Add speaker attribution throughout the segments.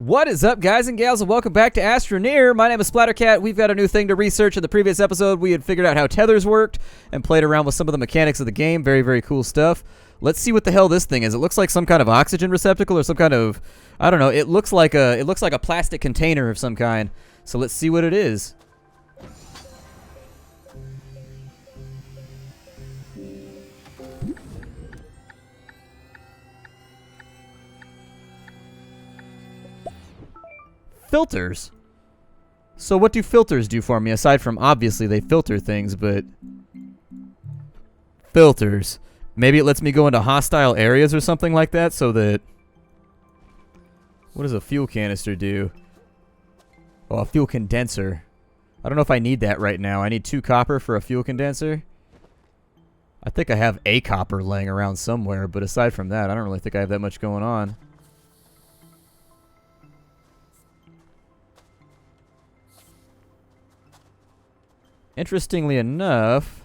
Speaker 1: What is up, guys and gals, and welcome back to Astroneer. My name is Splattercat. We've got a new thing to research. In the previous episode, we had figured out how tethers worked and played around with some of the mechanics of the game. Very, very cool stuff. Let's see what the hell this thing is. It looks like some kind of oxygen receptacle or some kind of, I don't know. It looks like a plastic container of some kind. So let's see what it is. Filters. So what do filters do for me, aside from obviously they filter things, but filters. Maybe it lets me go into hostile areas or something like that so that... What does a fuel canister do? Oh, a fuel condenser. I don't know if I need that right now. I need 2 copper for a fuel condenser. I think I have a copper laying around somewhere, but aside from that, I don't really think I have that much going on. Interestingly enough,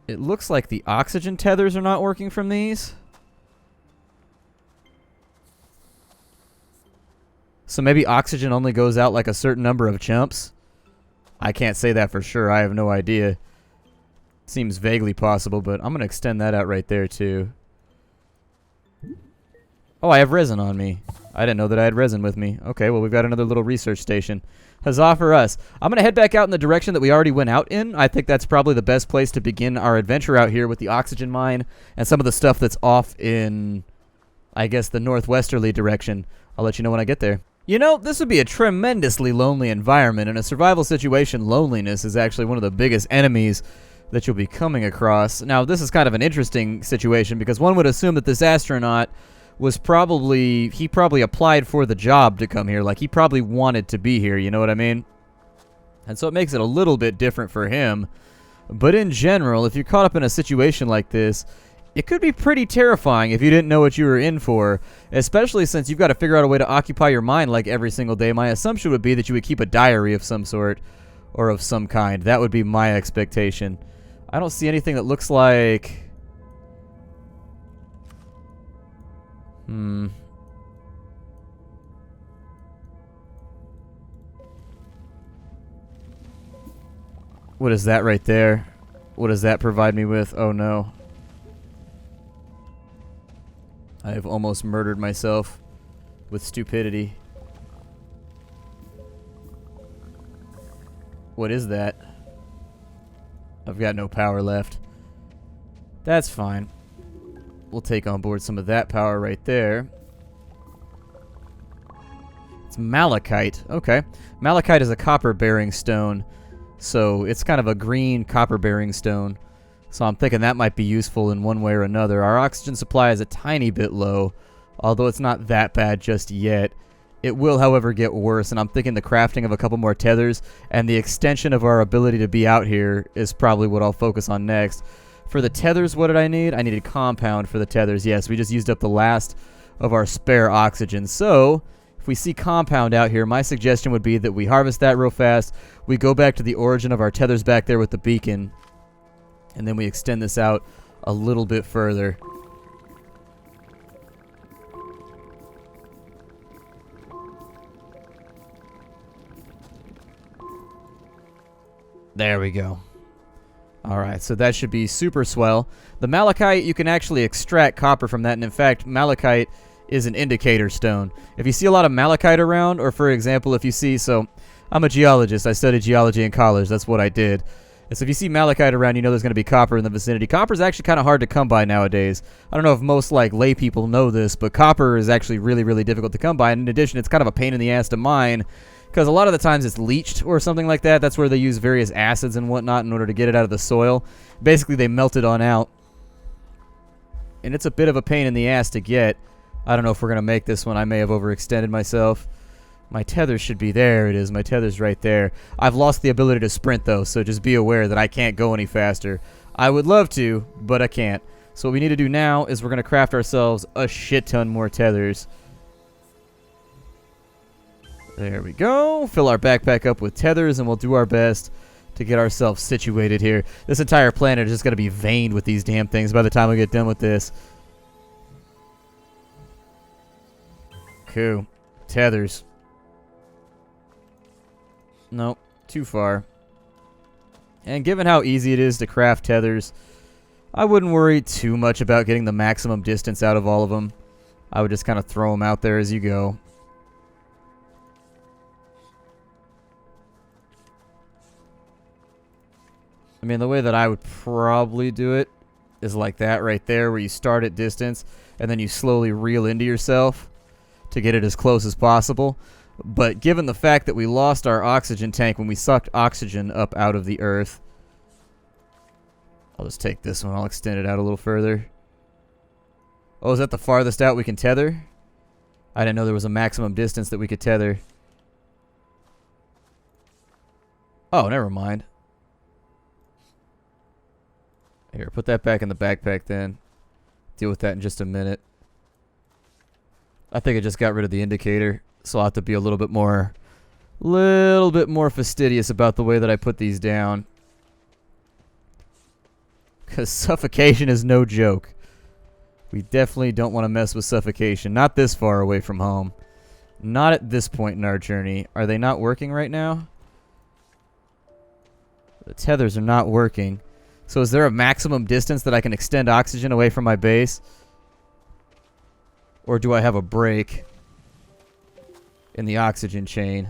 Speaker 1: it looks like the oxygen tethers are not working from these. So maybe oxygen only goes out like a certain number of chumps. I can't say that for sure. I have no idea. Seems vaguely possible, but I'm going to extend that out right there too. Oh, I have resin on me. I didn't know that I had resin with me. Okay, well, we've got another little research station. Huzzah for us. I'm going to head back out in the direction that we already went out in. I think that's probably the best place to begin our adventure out here with the oxygen mine and some of the stuff that's off in, I guess, the northwesterly direction. I'll let you know when I get there. You know, this would be a tremendously lonely environment. In a survival situation, loneliness is actually one of the biggest enemies that you'll be coming across. Now, this is kind of an interesting situation because one would assume that this astronaut was probably, he probably applied for the job to come here. Like, he probably wanted to be here, you know what I mean? And so it makes it a little bit different for him. But in general, if you're caught up in a situation like this, it could be pretty terrifying if you didn't know what you were in for, especially since you've got to figure out a way to occupy your mind like every single day. My assumption would be that you would keep a diary of some sort or of some kind. That would be my expectation. I don't see anything that looks like... What is that right there? What does that provide me with? Oh no. I have almost murdered myself with stupidity. What is that? I've got no power left. That's fine. We'll take on board some of that power right there. It's malachite. Okay. Malachite is a copper-bearing stone, so it's kind of a green copper-bearing stone. So I'm thinking that might be useful in one way or another. Our oxygen supply is a tiny bit low, although it's not that bad just yet. It will, however, get worse, and I'm thinking the crafting of a couple more tethers and the extension of our ability to be out here is probably what I'll focus on next. For the tethers, what did I need? I needed compound for the tethers. Yes, we just used up the last of our spare oxygen. So, if we see compound out here, my suggestion would be that we harvest that real fast. We go back to the origin of our tethers back there with the beacon. And then we extend this out a little bit further. There we go. Alright, so that should be super swell. The malachite, you can actually extract copper from that, and in fact, malachite is an indicator stone. If you see a lot of malachite around, or for example, if you see, so I'm a geologist, I studied geology in college, that's what I did. And so if you see malachite around, you know there's going to be copper in the vicinity. Copper is actually kind of hard to come by nowadays. I don't know if most like lay people know this, but copper is actually really, really difficult to come by. And in addition, it's kind of a pain in the ass to mine, because a lot of the times it's leached or something like that. That's where they use various acids and whatnot in order to get it out of the soil. Basically, they melt it on out. And it's a bit of a pain in the ass to get. I don't know if we're going to make this one. I may have overextended myself. My tether should be there. It is. My tether's right there. I've lost the ability to sprint, though, so just be aware that I can't go any faster. I would love to, but I can't. So what we need to do now is we're going to craft ourselves a shit ton more tethers. There we go. Fill our backpack up with tethers, and we'll do our best to get ourselves situated here. This entire planet is just going to be veined with these damn things by the time we get done with this. Cool. Tethers. Nope. Too far. And given how easy it is to craft tethers, I wouldn't worry too much about getting the maximum distance out of all of them. I would just kind of throw them out there as you go. I mean, the way that I would probably do it is like that right there, where you start at distance and then you slowly reel into yourself to get it as close as possible. But given the fact that we lost our oxygen tank when we sucked oxygen up out of the earth, I'll just take this one. I'll extend it out a little further. Oh, is that the farthest out we can tether? I didn't know there was a maximum distance that we could tether. Oh, never mind. Here, put that back in the backpack then. Deal with that in just a minute. I think I just got rid of the indicator, so I'll have to be a little bit more fastidious about the way that I put these down. Because suffocation is no joke. We definitely don't want to mess with suffocation. Not this far away from home. Not at this point in our journey. Are they not working right now? The tethers are not working. So is there a maximum distance that I can extend oxygen away from my base? Or do I have a break in the oxygen chain?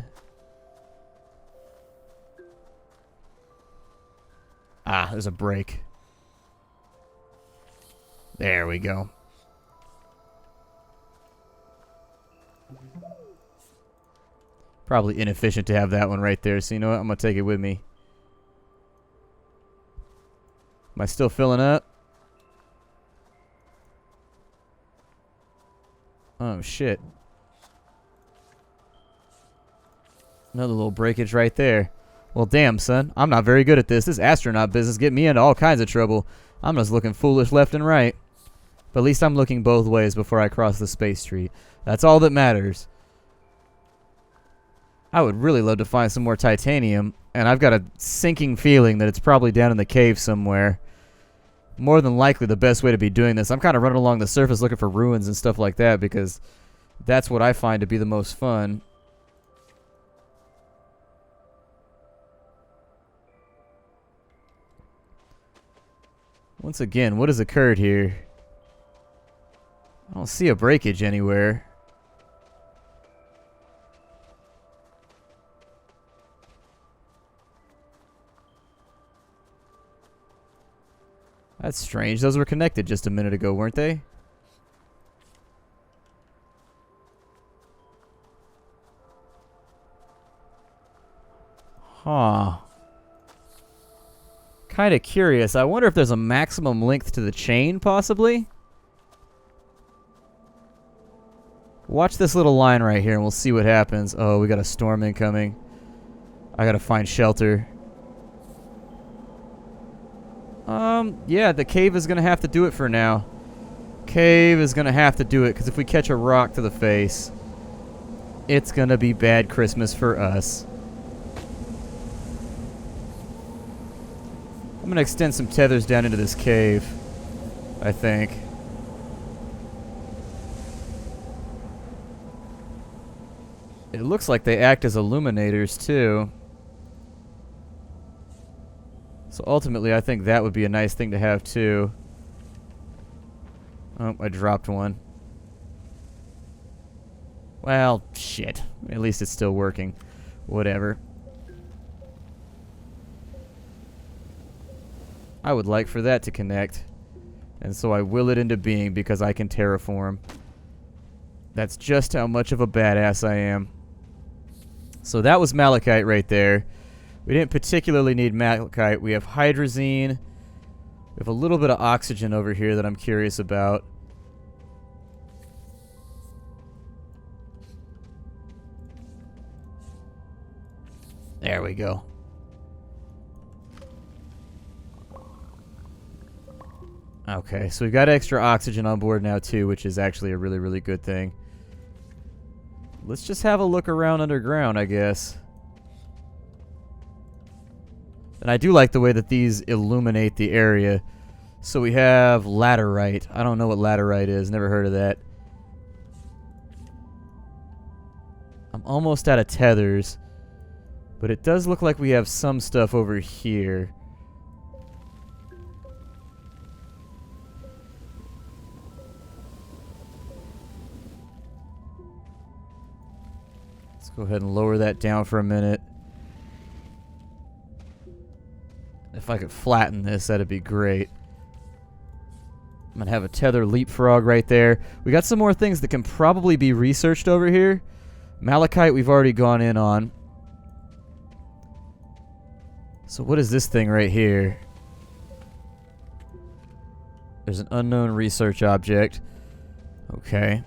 Speaker 1: Ah, there's a break. There we go. Probably inefficient to have that one right there, so you know what? I'm going to take it with me. Am I still filling up? Oh, shit. Another little breakage right there. Well, damn, son. I'm not very good at this. This astronaut business get me into all kinds of trouble. I'm just looking foolish left and right. But at least I'm looking both ways before I cross the space tree. That's all that matters. I would really love to find some more titanium, and I've got a sinking feeling that it's probably down in the cave somewhere. More than likely the best way to be doing this. I'm kind of running along the surface looking for ruins and stuff like that because that's what I find to be the most fun. Once again, what has occurred here? I don't see a breakage anywhere. That's strange. Those were connected just a minute ago, weren't they? Huh. Kind of curious. I wonder if there's a maximum length to the chain, possibly? Watch this little line right here, and we'll see what happens. Oh, we got a storm incoming. I gotta find shelter. Yeah, the cave is gonna have to do it for now. Cave is gonna have to do it, because if we catch a rock to the face, it's gonna be bad Christmas for us. I'm gonna extend some tethers down into this cave, I think. It looks like they act as illuminators, too. So ultimately, I think that would be a nice thing to have, too. Oh, I dropped one. Well, shit. At least it's still working. Whatever. I would like for that to connect. And so I will it into being because I can terraform. That's just how much of a badass I am. So that was malachite right there. We didn't particularly need malachite. We have hydrazine. We have a little bit of oxygen over here that I'm curious about. There we go. Okay, so we've got extra oxygen on board now too, which is actually a really, really good thing. Let's just have a look around underground, I guess. And I do like the way that these illuminate the area. So we have laterite. I don't know what laterite is. Never heard of that. I'm almost out of tethers. But it does look like we have some stuff over here. Let's go ahead and lower that down for a minute. If I could flatten this, that'd be great. I'm gonna have a tether leapfrog right there. We got some more things that can probably be researched over here. Malachite we've already gone in on. So what is this thing right here? There's an unknown research object. Okay.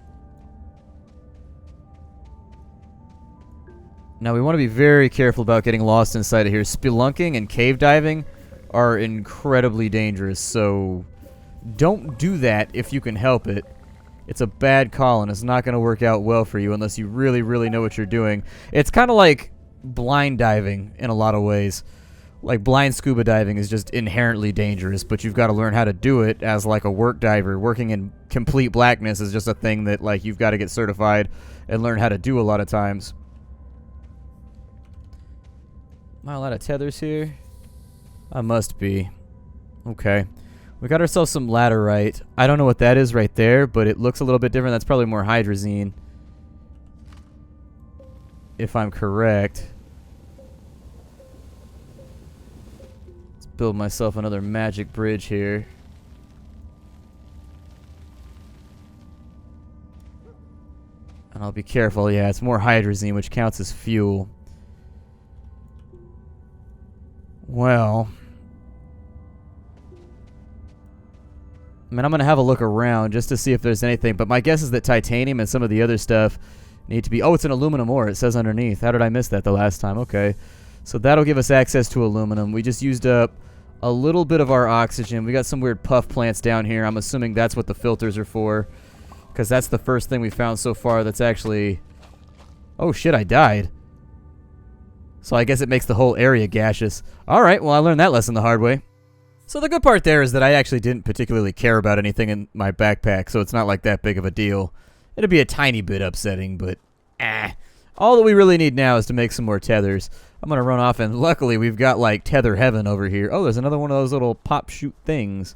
Speaker 1: Now we want to be very careful about getting lost inside of here. Spelunking and cave diving are incredibly dangerous, so don't do that if you can help it. It's a bad call and it's not going to work out well for you unless you really, really know what you're doing. It's kind of like blind diving in a lot of ways. Like blind scuba diving is just inherently dangerous, but you've got to learn how to do it as like a work diver. Working in complete blackness is just a thing that like you've got to get certified and learn how to do a lot of times. Am I allowed of tethers here? I must be. Okay. We got ourselves some laterite. I don't know what that is right there, but it looks a little bit different. That's probably more hydrazine, if I'm correct. Let's build myself another magic bridge here. And I'll be careful. Yeah, it's more hydrazine, which counts as fuel. Well, I mean, I'm going to have a look around just to see if there's anything. But my guess is that titanium and some of the other stuff need to be... Oh, it's an aluminum ore. It says underneath. How did I miss that the last time? Okay. So that'll give us access to aluminum. We just used up a little bit of our oxygen. We got some weird puff plants down here. I'm assuming that's what the filters are for, because that's the first thing we found so far that's actually... Oh, shit, I died. So I guess it makes the whole area gaseous. Alright, well, I learned that lesson the hard way. So the good part there is that I actually didn't particularly care about anything in my backpack, so it's not like that big of a deal. It'd be a tiny bit upsetting, but all that we really need now is to make some more tethers. I'm going to run off, and luckily we've got, like, tether heaven over here. Oh, there's another one of those little pop shoot things.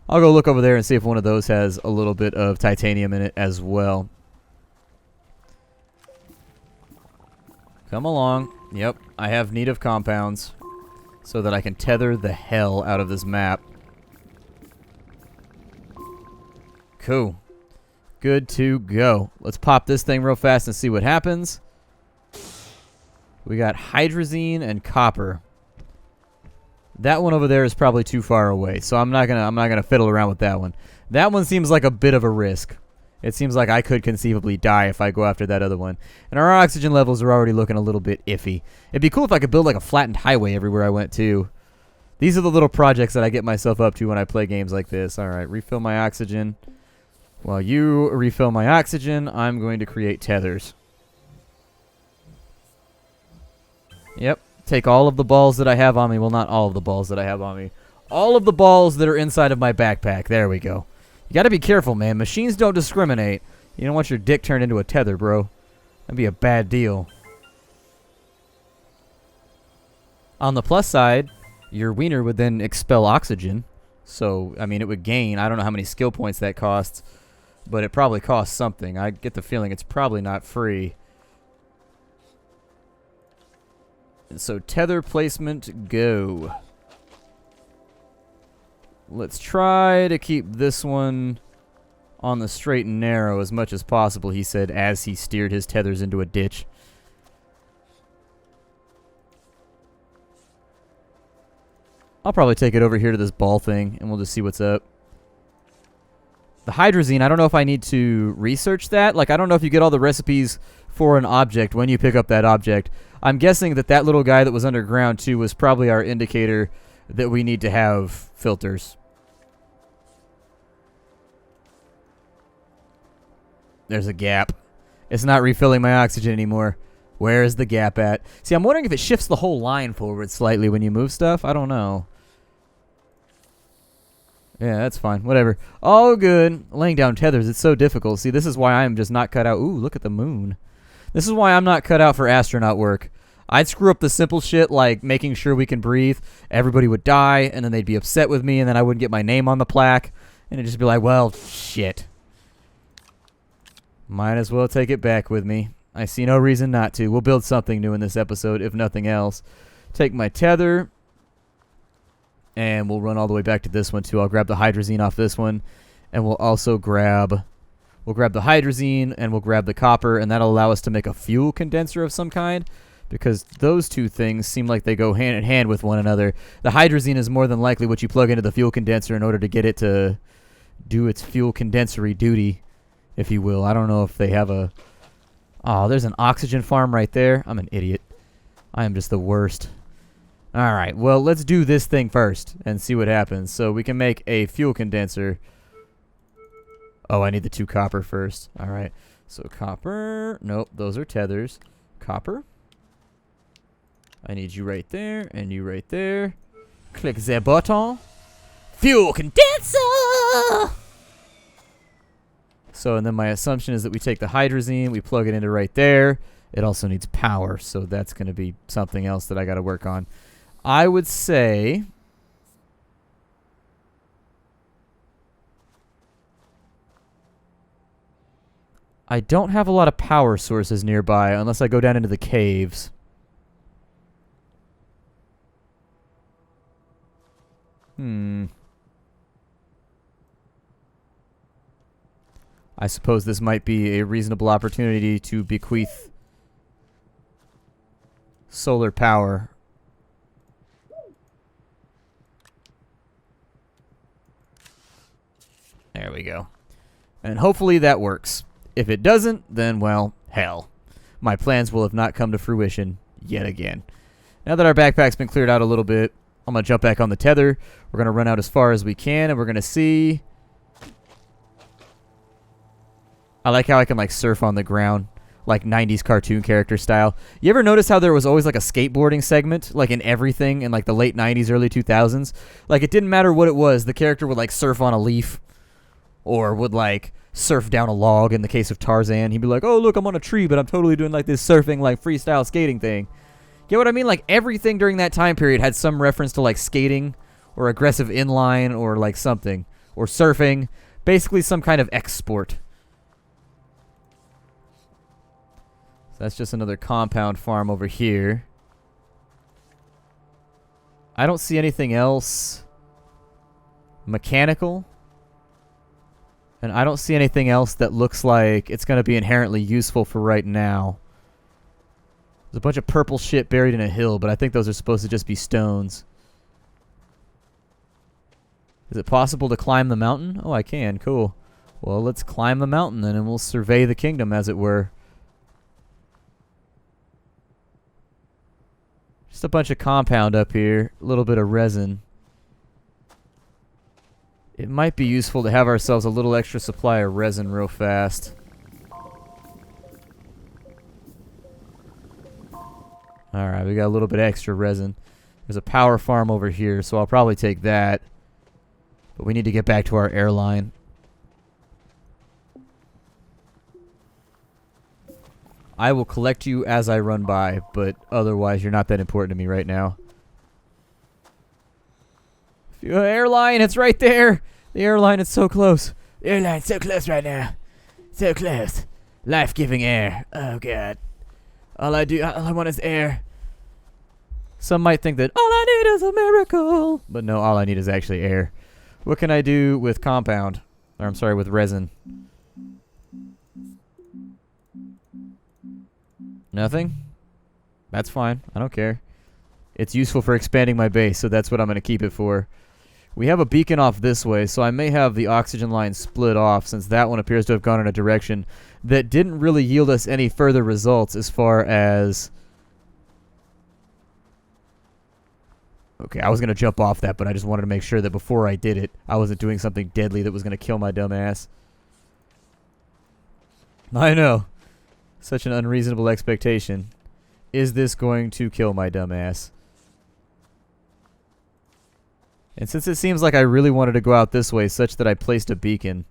Speaker 1: I'll go look over there and see if one of those has a little bit of titanium in it as well. Come along. Yep, I have need of compounds so that I can tether the hell out of this map. Cool. Good to go. Let's pop this thing real fast and see what happens. We got hydrazine and copper. That one over there is probably too far away, so I'm not gonna fiddle around with that one. That one seems like a bit of a risk. It seems like I could conceivably die if I go after that other one. And our oxygen levels are already looking a little bit iffy. It'd be cool if I could build like a flattened highway everywhere I went to. These are the little projects that I get myself up to when I play games like this. Alright, refill my oxygen. While you refill my oxygen, I'm going to create tethers. Yep, take all of the balls that I have on me. Well, not all of the balls that I have on me. All of the balls that are inside of my backpack. There we go. You gotta be careful, man. Machines don't discriminate. You don't want your dick turned into a tether, bro. That'd be a bad deal. On the plus side, your wiener would then expel oxygen. So, I mean, it would gain. I don't know how many skill points that costs, but it probably costs something. I get the feeling it's probably not free. And so, tether placement, go. Let's try to keep this one on the straight and narrow as much as possible, he said, as he steered his tethers into a ditch. I'll probably take it over here to this ball thing, and we'll just see what's up. The hydrazine, I don't know if I need to research that. Like, I don't know if you get all the recipes for an object when you pick up that object. I'm guessing that that little guy that was underground, too, was probably our indicator that we need to have filters. There's a gap. It's not refilling my oxygen anymore. Where is the gap at? See, I'm wondering if it shifts the whole line forward slightly when you move stuff. I don't know. Yeah, that's fine. Whatever. All good. Laying down tethers, it's so difficult. See, this is why I am just not cut out. Ooh, look at the moon. This is why I'm not cut out for astronaut work. I'd screw up the simple shit like making sure we can breathe. Everybody would die, and then they'd be upset with me, and then I wouldn't get my name on the plaque. And it'd just be like, well, shit. Might as well take it back with me. I see no reason not to. We'll build something new in this episode, if nothing else. Take my tether, and we'll run all the way back to this one, too. I'll grab the hydrazine off this one, and we'll also grab... We'll grab the hydrazine, and we'll grab the copper, and that'll allow us to make a fuel condenser of some kind, because those two things seem like they go hand in hand with one another. The hydrazine is more than likely what you plug into the fuel condenser in order to get it to do its fuel condensery duty, if you will. I don't know if they have a... Oh, there's an oxygen farm right there. I'm an idiot. I am just the worst. Alright, well, let's do this thing first and see what happens. So we can make a fuel condenser. Oh, I need the 2 copper first. Alright, so copper. Nope, those are tethers. Copper. I need you right there and you right there. Click the button. Fuel condenser! So, and then my assumption is that we take the hydrazine, we plug it into right there. It also needs power, so that's going to be something else that I got to work on. I would say... I don't have a lot of power sources nearby unless I go down into the caves. I suppose this might be a reasonable opportunity to bequeath solar power. There we go. And hopefully that works. If it doesn't, then, well, hell. My plans will have not come to fruition yet again. Now that our backpack's been cleared out a little bit, I'm going to jump back on the tether. We're going to run out as far as we can, and we're going to see... I like how I can, like, surf on the ground, like 90s cartoon character style. You ever notice how there was always, like, a skateboarding segment, like, in everything in, like, the late 90s, early 2000s? Like, it didn't matter what it was. The character would, like, surf on a leaf or would, like, surf down a log in the case of Tarzan. He'd be like, oh, look, I'm on a tree, but I'm totally doing, like, this surfing, like, freestyle skating thing. Get what I mean? Like, everything during that time period had some reference to, like, skating or aggressive inline or, like, something. Or surfing. Basically some kind of X-sport. That's just another compound farm over here. I don't see anything else mechanical. And I don't see anything else that looks like it's going to be inherently useful for right now. There's a bunch of purple shit buried in a hill, but I think those are supposed to just be stones. Is it possible to climb the mountain? Oh, I can. Cool. Well, let's climb the mountain then, and we'll survey the kingdom, as it were. Just a bunch of compound up here. A little bit of resin. It might be useful to have ourselves a little extra supply of resin real fast. Alright, we got a little bit extra resin. There's a power farm over here, so I'll probably take that. But we need to get back to our airline. I will collect you as I run by, but otherwise you're not that important to me right now. Airline, it's right there. The airline is so close. The airline's so close right now. So close. Life-giving air. Oh, God. All I want is air. Some might think that all I need is a miracle. But no, all I need is actually air. What can I do with compound? Or I'm sorry, with resin. Nothing? That's fine. I don't care. It's useful for expanding my base, so that's what I'm going to keep it for. We have a beacon off this way, so I may have the oxygen line split off, since that one appears to have gone in a direction that didn't really yield us any further results as far as... Okay, I was going to jump off that, but I just wanted to make sure that before I did it, I wasn't doing something deadly that was going to kill my dumb ass. I know. Such an unreasonable expectation. Is this going to kill my dumb ass? And since it seems like I really wanted to go out this way, such that I placed a beacon.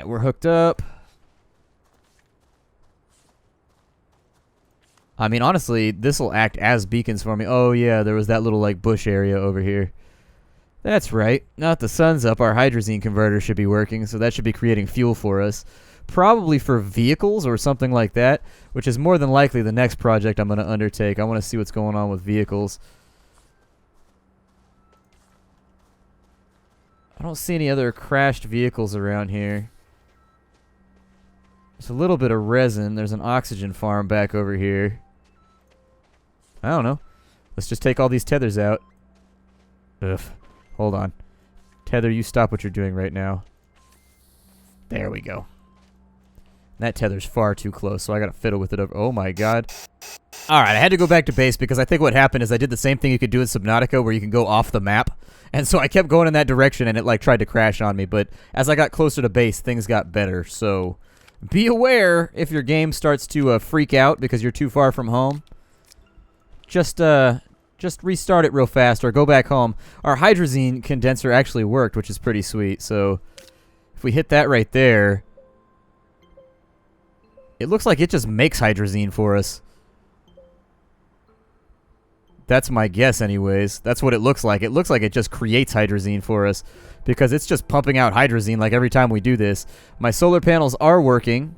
Speaker 1: Alright, we're hooked up. I mean, honestly, this will act as beacons for me. Oh, yeah, there was that little, like, bush area over here. That's right. Now that the sun's up, our hydrazine converter should be working, so that should be creating fuel for us. Probably for vehicles or something like that, which is more than likely the next project I'm going to undertake. I want to see what's going on with vehicles. I don't see any other crashed vehicles around here. There's a little bit of resin. There's an oxygen farm back over here. I don't know. Let's just take all these tethers out. Ugh. Hold on. Tether, you stop what you're doing right now. There we go. That tether's far too close, so I gotta fiddle with it over. Oh my god. Alright, I had to go back to base because I think what happened is I did the same thing you could do in Subnautica where you can go off the map. And so I kept going in that direction and it like tried to crash on me. But as I got closer to base, things got better. So be aware if your game starts to freak out because you're too far from home. Just restart it real fast or go back home. Our hydrazine condenser actually worked, which is pretty sweet. So if we hit that right there, it looks like it just makes hydrazine for us. That's my guess anyways. That's what it looks like. It looks like it just creates hydrazine for us because it's just pumping out hydrazine like every time we do this. My solar panels are working.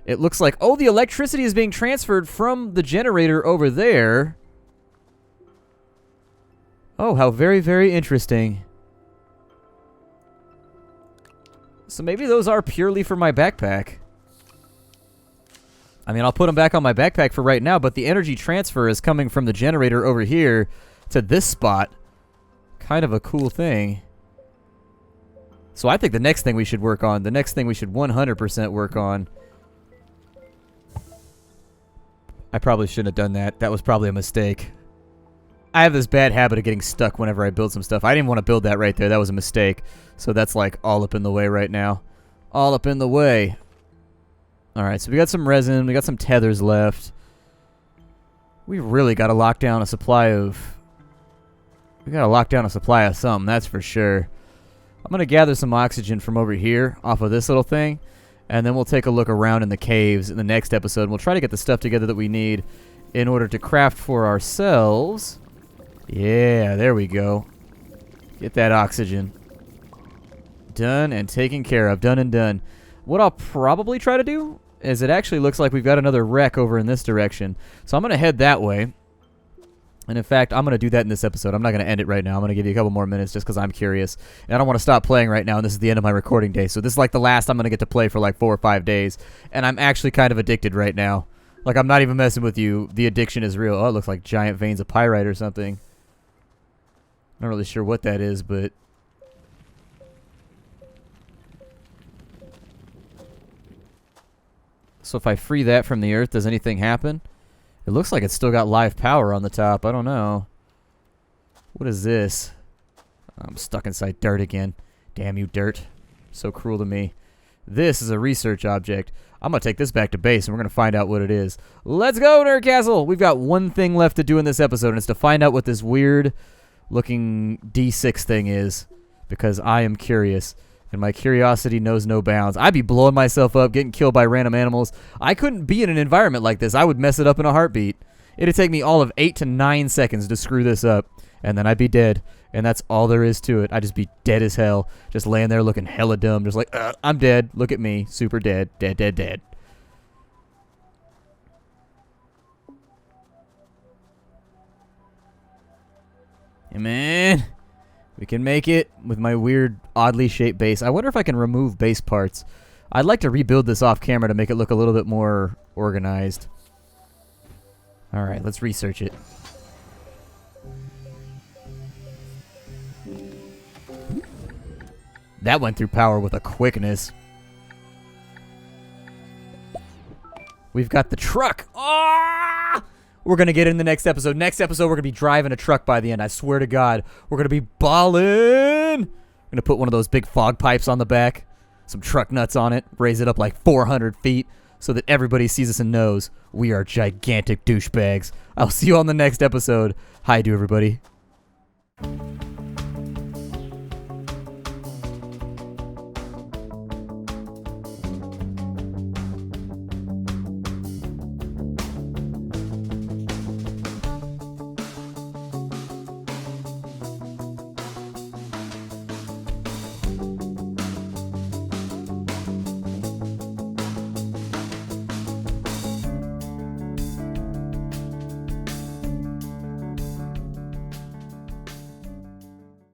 Speaker 1: It looks like, oh, the electricity is being transferred from the generator over there. Oh, how very, very interesting. So maybe those are purely for my backpack. I mean, I'll put them back on my backpack for right now, but the energy transfer is coming from the generator over here to this spot. Kind of a cool thing. So I think the next thing we should work on, the next thing we should 100% work on. I probably shouldn't have done that. That was probably a mistake. I have this bad habit of getting stuck whenever I build some stuff. I didn't want to build that right there. That was a mistake. So that's like all up in the way right now. All up in the way. Alright, so we got some resin. We got some tethers left. We really got to lock down a supply of... We got to lock down a supply of something, that's for sure. I'm going to gather some oxygen from over here off of this little thing. And then we'll take a look around in the caves in the next episode. And we'll try to get the stuff together that we need in order to craft for ourselves. Yeah, there we go. Get that oxygen. Done and taken care of. Done and done. What I'll probably try to do is it actually looks like we've got another wreck over in this direction. So I'm going to head that way. And in fact, I'm going to do that in this episode. I'm not going to end it right now. I'm going to give you a couple more minutes just because I'm curious. And I don't want to stop playing right now. And this is the end of my recording day. So this is like the last I'm going to get to play for like 4 or 5 days. And I'm actually kind of addicted right now. Like, I'm not even messing with you. The addiction is real. Oh, it looks like giant veins of pyrite or something. Not really sure what that is, but... So if I free that from the earth, does anything happen? It looks like it's still got live power on the top. I don't know. What is this? I'm stuck inside dirt again. Damn you, dirt. So cruel to me. This is a research object. I'm going to take this back to base, and we're going to find out what it is. Let's go, Nerd Castle! We've got one thing left to do in this episode, and it's to find out what this weird-looking D6 thing is, because I am curious, and my curiosity knows no bounds. I'd be blowing myself up, getting killed by random animals. I couldn't be in an environment like this. I would mess it up in a heartbeat. It'd take me all of 8 to 9 seconds to screw this up, and then I'd be dead. And that's all there is to it. I'd just be dead as hell. Just laying there looking hella dumb. Just like, I'm dead. Look at me. Super dead. Dead, dead, dead. Hey, man. We can make it with my weird, oddly shaped base. I wonder if I can remove base parts. I'd like to rebuild this off camera to make it look a little bit more organized. Alright, let's research it. That went through power with a quickness. We've got the truck. Ah! We're going to get it in the next episode. Next episode, we're going to be driving a truck by the end. I swear to God. We're going to be ballin'. We're going to put one of those big fog pipes on the back. Some truck nuts on it. Raise it up like 400 feet so that everybody sees us and knows we are gigantic douchebags. I'll see you on the next episode. Hi to everybody.